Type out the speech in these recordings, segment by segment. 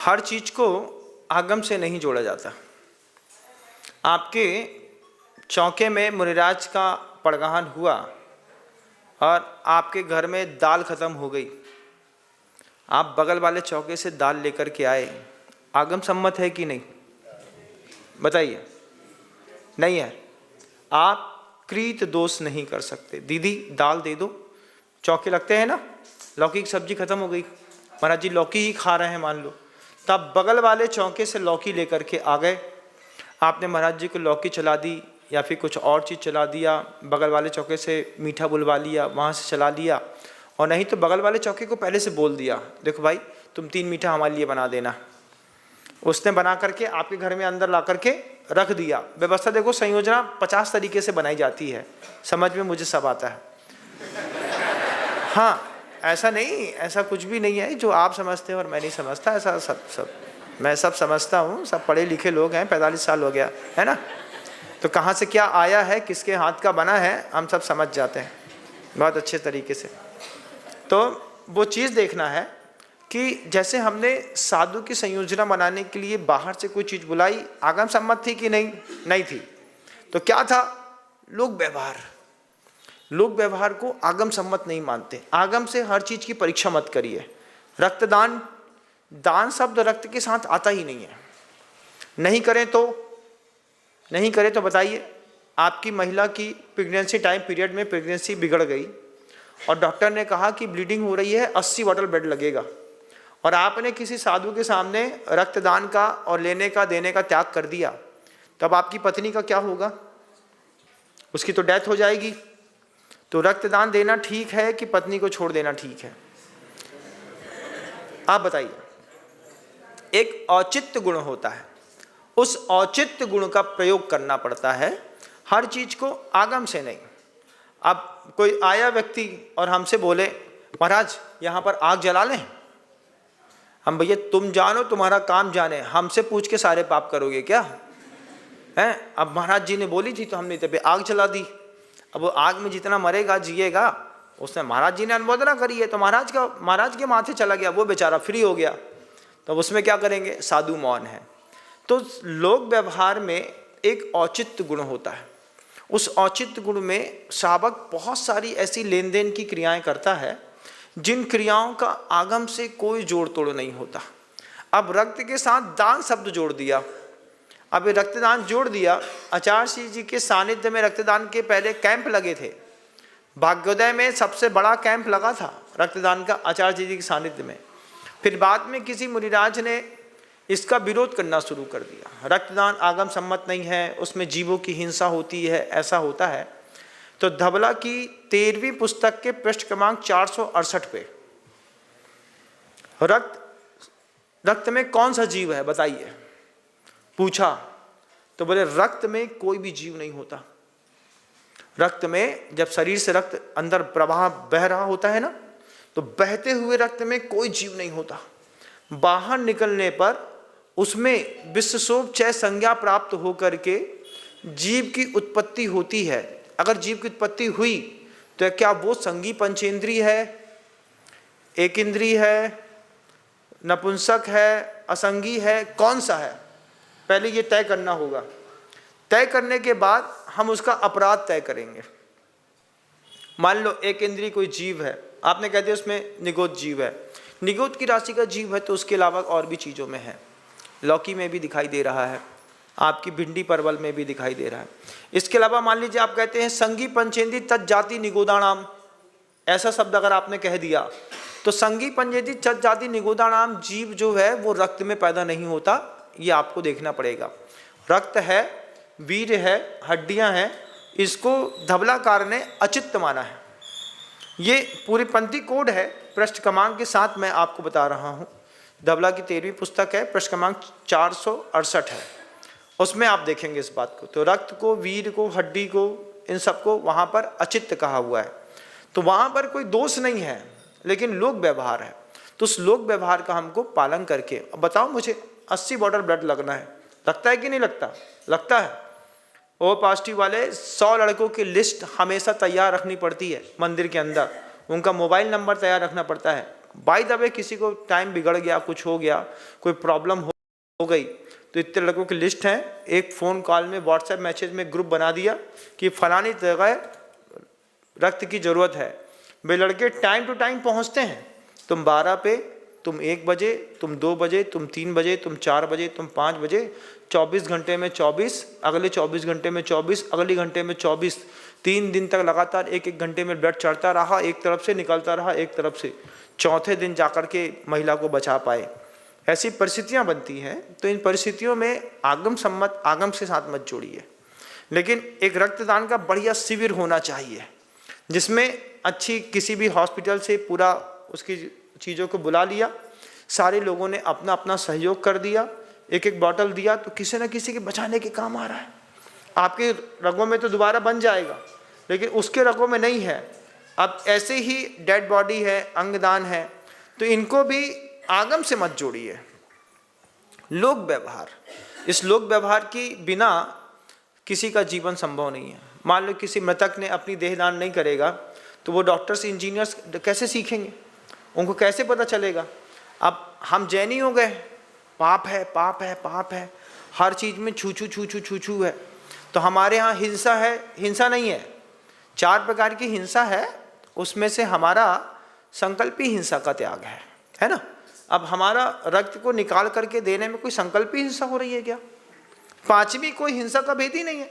हर चीज को आगम से नहीं जोड़ा जाता। आपके चौके में मुनिराज का पड़गाहन हुआ और आपके घर में दाल खत्म हो गई, आप बगल वाले चौके से दाल लेकर के आए, आगम सम्मत है कि नहीं? बताइए। नहीं है। आप कृत दोष नहीं कर सकते। दीदी दाल दे दो, चौके लगते हैं ना, लौकी की सब्जी खत्म हो गई, महाराज जी लौकी ही खा रहे हैं मान लो, तब बगल वाले चौके से लौकी लेकर के आ गए, आपने महाराज जी को लौकी चला दी या फिर कुछ और चीज़ चला दिया, बगल वाले चौके से मीठा बुलवा लिया, वहाँ से चला लिया, और नहीं तो बगल वाले चौके को पहले से बोल दिया, देखो भाई तुम 3 मीठा हमारे लिए बना देना। उसने बना करके आपके घर में अंदर ला करके रख दिया। व्यवस्था देखो, संयोजना 50 तरीके से बनाई जाती है, समझ में मुझे सब आता है। हाँ, ऐसा नहीं, ऐसा कुछ भी नहीं है जो आप समझते हो और मैं नहीं समझता, ऐसा सब मैं सब समझता हूँ, सब पढ़े लिखे लोग हैं, 45 साल हो गया है ना, तो कहाँ से क्या आया है, किसके हाथ का बना है, हम सब समझ जाते हैं बहुत अच्छे तरीके से। तो वो चीज़ देखना है कि जैसे हमने साधु की संयोजना बनाने के लिए बाहर से कोई चीज़ बुलाई, आगम सम्मत थी कि नहीं? नहीं थी। तो क्या था? लोक व्यवहार। लोक व्यवहार को आगम सम्मत नहीं मानते। आगम से हर चीज़ की परीक्षा मत करिए। रक्तदान, दान शब्द रक्त के साथ आता ही नहीं है। नहीं करें तो बताइए, आपकी महिला की प्रेगनेंसी टाइम पीरियड में प्रेगनेंसी बिगड़ गई और डॉक्टर ने कहा कि ब्लीडिंग हो रही है, 80 बॉटल ब्लड लगेगा, और आपने किसी साधु के सामने रक्तदान का और लेने का देने का त्याग कर दिया, तब आपकी पत्नी का क्या होगा? उसकी तो डेथ हो जाएगी। तो रक्तदान देना ठीक है कि पत्नी को छोड़ देना ठीक है? आप बताइए। एक औचित्य गुण होता है, उस औचित्य गुण का प्रयोग करना पड़ता है, हर चीज को आगम से नहीं। अब कोई आया व्यक्ति और हमसे बोले महाराज यहाँ पर आग जला लें, हम भैया तुम जानो तुम्हारा काम जाने, हमसे पूछ के सारे पाप करोगे क्या हैं? अब महाराज जी ने बोली थी तो हमने तब आग जला दी। अब वो आग में जितना मरेगा जिएगा, उसने महाराज जी ने अनुमोदना करी है तो महाराज के माथे चला गया, वो बेचारा फ्री हो गया, तो उसमें क्या करेंगे? साधु मौन है। तो लोक व्यवहार में एक औचित्य गुण होता है, उस औचित्य गुण में श्रावक बहुत सारी ऐसी लेन देन की क्रियाएं करता है जिन क्रियाओं का आगम से कोई जोड़ तोड़ नहीं होता। अब रक्त के साथ दान शब्द जोड़ दिया, अब ये रक्तदान जोड़ दिया। आचार्य जी के सानिध्य में रक्तदान के पहले कैंप लगे थे, भाग्योदय में सबसे बड़ा कैंप लगा था रक्तदान का आचार्य जी के सानिध्य में। फिर बाद में किसी मुनिराज ने इसका विरोध करना शुरू कर दिया, रक्तदान आगम सम्मत नहीं है, उसमें जीवों की हिंसा होती है, ऐसा होता है। तो धबला की 13वीं पुस्तक के पृष्ठ क्रमांक 468 पे रक्त में कौन सा जीव है बताइए, पूछा तो बोले रक्त में कोई भी जीव नहीं होता। रक्त में जब शरीर से रक्त अंदर प्रवाह बह रहा होता है ना, तो बहते हुए रक्त में कोई जीव नहीं होता। बाहर निकलने पर उसमें विश्वशोभ चय संज्ञा प्राप्त होकर के जीव की उत्पत्ति होती है। अगर जीव की उत्पत्ति हुई तो क्या वो संगी पंचेंद्रीय है, एक इंद्रिय है, नपुंसक है, असंगी है, कौन सा है? पहले ये तय करना होगा। तय करने के बाद हम उसका अपराध तय करेंगे। मान लो एक इंद्रिय कोई जीव है, आपने कह दिया उसमें निगोद जीव है, निगोद की राशि का जीव है, तो उसके अलावा और भी चीज़ों में है, लौकी में भी दिखाई दे रहा है, आपकी भिंडी परवल में भी दिखाई दे रहा है। इसके अलावा मान लीजिए आप कहते हैं संगी पंचेंद्री तज्जाति निगोदानाम, ऐसा शब्द अगर आपने कह दिया तो संगी पंचेंद्री तज्जाति निगोदानाम जीव जो है वो रक्त में पैदा नहीं होता, ये आपको देखना पड़ेगा। रक्त है, वीर्य है, हड्डियां हैं, इसको धबलाकार ने अचित्त माना है। ये पूरी पंक्ति कोड है, पृष्ठ क्रमांक के साथ मैं आपको बता रहा हूँ। धबला की 13वीं पुस्तक है, पृष्ठ क्रमांक 468 है, उसमें आप देखेंगे इस बात को। तो रक्त को, वीर को, हड्डी को, इन सबको वहाँ पर अचित्त कहा हुआ है। तो वहाँ पर कोई दोष नहीं है, लेकिन लोक व्यवहार है। तो उस लोक व्यवहार का हमको पालन करके, अब बताओ मुझे 80 बॉटल ब्लड लगना है, लगता है कि नहीं लगता? लगता है। ओ पॉजिटिव वाले 100 लड़कों की लिस्ट हमेशा तैयार रखनी पड़ती है मंदिर के अंदर, उनका मोबाइल नंबर तैयार रखना पड़ता है, बाय द वे किसी को टाइम बिगड़ गया, कुछ हो गया, कोई प्रॉब्लम हो गई, तो इतने लड़कों की लिस्ट है, एक फ़ोन कॉल में व्हाट्सएप मैसेज में ग्रुप बना दिया कि फलानी जगह रक्त की ज़रूरत है। वे लड़के टाइम टू टाइम पहुंचते हैं। तुम 12 पे, तुम 1 बजे, तुम 2 बजे, तुम 3 बजे, तुम 4 बजे, तुम 5 बजे, 24 घंटे में 24, अगले 24 घंटे में 24, अगले घंटे में 24, 3 दिन तक लगातार 1-1 घंटे में ब्लड चढ़ता रहा, एक तरफ से निकलता रहा, एक तरफ से। चौथे दिन जाकर के महिला को बचा पाए। ऐसी परिस्थितियां बनती हैं। तो इन परिस्थितियों में आगम से साथ मत जोड़िए। लेकिन एक रक्तदान का बढ़िया शिविर होना चाहिए, जिसमें अच्छी किसी भी हॉस्पिटल से पूरा उसकी चीज़ों को बुला लिया, सारे लोगों ने अपना अपना सहयोग कर दिया, एक एक बॉटल दिया, तो किसी न किसी के बचाने के काम आ रहा है। आपके रगों में तो दोबारा बन जाएगा, लेकिन उसके रगों में नहीं है। अब ऐसे ही डेड बॉडी है, अंगदान है, तो इनको भी आगम से मत जोड़िए। लोक व्यवहार, इस लोक व्यवहार की बिना किसी का जीवन संभव नहीं है। मान लो किसी मृतक ने अपनी देहदान नहीं करेगा, तो वो डॉक्टर्स इंजीनियर्स कैसे सीखेंगे, उनको कैसे पता चलेगा। अब हम जैनी हो गए, पाप है पाप है पाप है, हर चीज़ में छू छू छू छू छू छू है। तो हमारे यहाँ हिंसा है, हिंसा नहीं है, 4 प्रकार की हिंसा है, उसमें से हमारा संकल्पी हिंसा का त्याग है ना। अब हमारा रक्त को निकाल करके देने में कोई संकल्पी हिंसा हो रही है क्या? 5वीं कोई हिंसा का भेद ही नहीं है,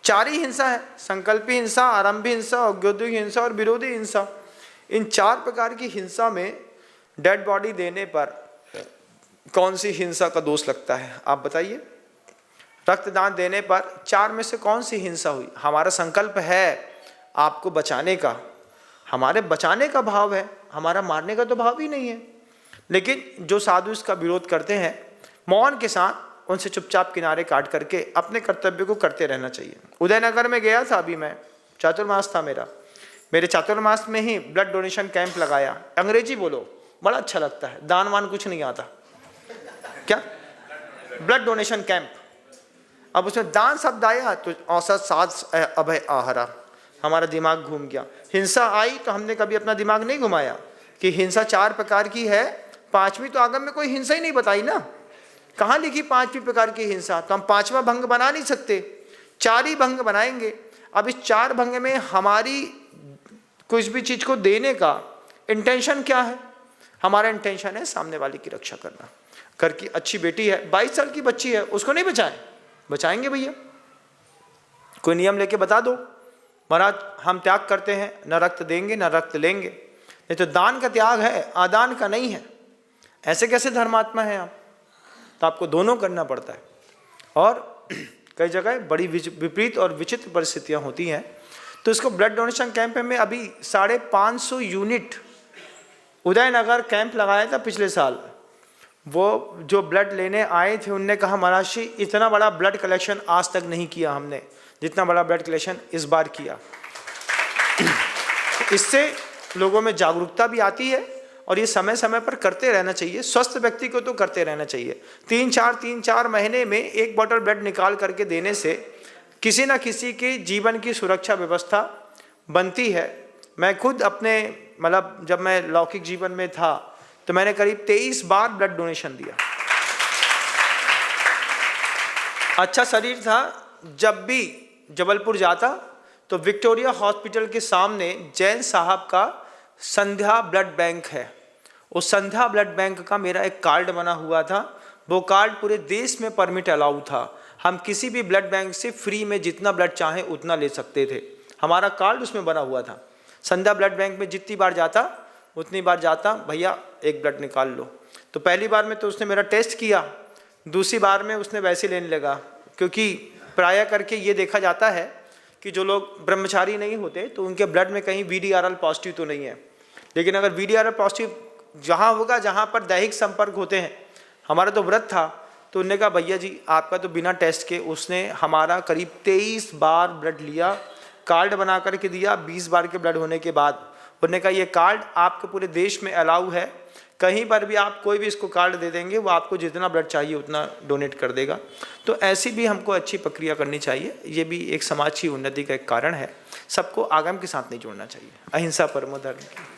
4 ही हिंसा है, संकल्पी हिंसा, आरंभी हिंसा, औद्योगिक हिंसा और विरोधी हिंसा। इन 4 प्रकार की हिंसा में डेड बॉडी देने पर कौन सी हिंसा का दोष लगता है, आप बताइए। रक्तदान देने पर 4 में से कौन सी हिंसा हुई? हमारा संकल्प है आपको बचाने का, हमारे बचाने का भाव है, हमारा मारने का तो भाव ही नहीं है। लेकिन जो साधु इसका विरोध करते हैं, मौन के साथ उनसे चुपचाप किनारे काट करके अपने कर्तव्य को करते रहना चाहिए। उदयनगर में गया था अभी मैं, चातुर्मास था मेरे चातुर्मास में ही ब्लड डोनेशन कैंप लगाया। अंग्रेजी बोलो, बड़ा अच्छा लगता है, दान वान कुछ नहीं आता। क्या? Blood donation camp. अब उसमें दान शब्द आया तो औसत साध अभय आहरा, हमारा दिमाग घूम गया। हिंसा आई तो हमने कभी अपना दिमाग नहीं घुमाया कि हिंसा 4 प्रकार की है। 5वीं तो आगम में कोई हिंसा ही नहीं बताई ना, कहाँ लिखी 5वीं प्रकार की हिंसा? तो हम 5वां भंग बना नहीं सकते, 4 ही भंग बनाएंगे। अब इस 4 भंग में हमारी कुछ भी चीज को देने का इंटेंशन क्या है? हमारा इंटेंशन है सामने वाले की रक्षा करना। घर की अच्छी बेटी है, 22 साल की बच्ची है, उसको नहीं बचाएं? बचाएंगे भैया, कोई नियम लेके बता दो, महाराज हम त्याग करते हैं, न रक्त देंगे न रक्त लेंगे। ये तो दान का त्याग है, आदान का नहीं है। ऐसे कैसे धर्मात्मा है आप? तो आपको दोनों करना पड़ता है। और कई जगह बड़ी विपरीत और विचित्र परिस्थितियां होती हैं। तो इसको ब्लड डोनेशन कैंप में अभी 550 यूनिट उदयनगर कैंप लगाया था पिछले साल। वो जो ब्लड लेने आए थे उनने कहा, महाराज जी इतना बड़ा ब्लड कलेक्शन आज तक नहीं किया हमने, जितना बड़ा ब्लड कलेक्शन इस बार किया। इससे लोगों में जागरूकता भी आती है और ये समय समय पर करते रहना चाहिए। स्वस्थ व्यक्ति को तो करते रहना चाहिए। 3-4 महीने में 1 बॉटल ब्लड निकाल करके देने से किसी न किसी के जीवन की सुरक्षा व्यवस्था बनती है। मैं खुद अपने जब मैं लौकिक जीवन में था तो मैंने करीब 23 बार ब्लड डोनेशन दिया। अच्छा शरीर था। जब भी जबलपुर जाता तो विक्टोरिया हॉस्पिटल के सामने जैन साहब का संध्या ब्लड बैंक है, उस संध्या ब्लड बैंक का मेरा एक कार्ड बना हुआ था। वो कार्ड पूरे देश में परमिट अलाउ था। हम किसी भी ब्लड बैंक से फ्री में जितना ब्लड चाहें उतना ले सकते थे। हमारा कार्ड उसमें बना हुआ था। संध्या ब्लड बैंक में जितनी बार जाता उतनी बार जाता, भैया एक ब्लड निकाल लो। तो पहली बार में तो उसने मेरा टेस्ट किया, दूसरी बार में उसने वैसे लेने लगा, क्योंकि प्राय करके ये देखा जाता है कि जो लोग ब्रह्मचारी नहीं होते तो उनके ब्लड में कहीं VDRL पॉजिटिव तो नहीं है। लेकिन अगर VDRL पॉजिटिव जहाँ होगा जहाँ पर दैहिक संपर्क होते हैं, हमारा तो व्रत था, तो उन्होंने कहा भैया जी आपका तो बिना टेस्ट के, उसने हमारा करीब 23 बार ब्लड लिया, कार्ड बना करके दिया। 20 बार के ब्लड होने के बाद उन्होंने कहा ये कार्ड आपके पूरे देश में अलाउ है, कहीं पर भी आप कोई भी इसको कार्ड दे देंगे वो आपको जितना ब्लड चाहिए उतना डोनेट कर देगा। तो ऐसी भी हमको अच्छी प्रक्रिया करनी चाहिए। ये भी एक समाज की उन्नति का एक कारण है। सबको आगम के साथ नहीं जोड़ना चाहिए। अहिंसा परमो धर्म की।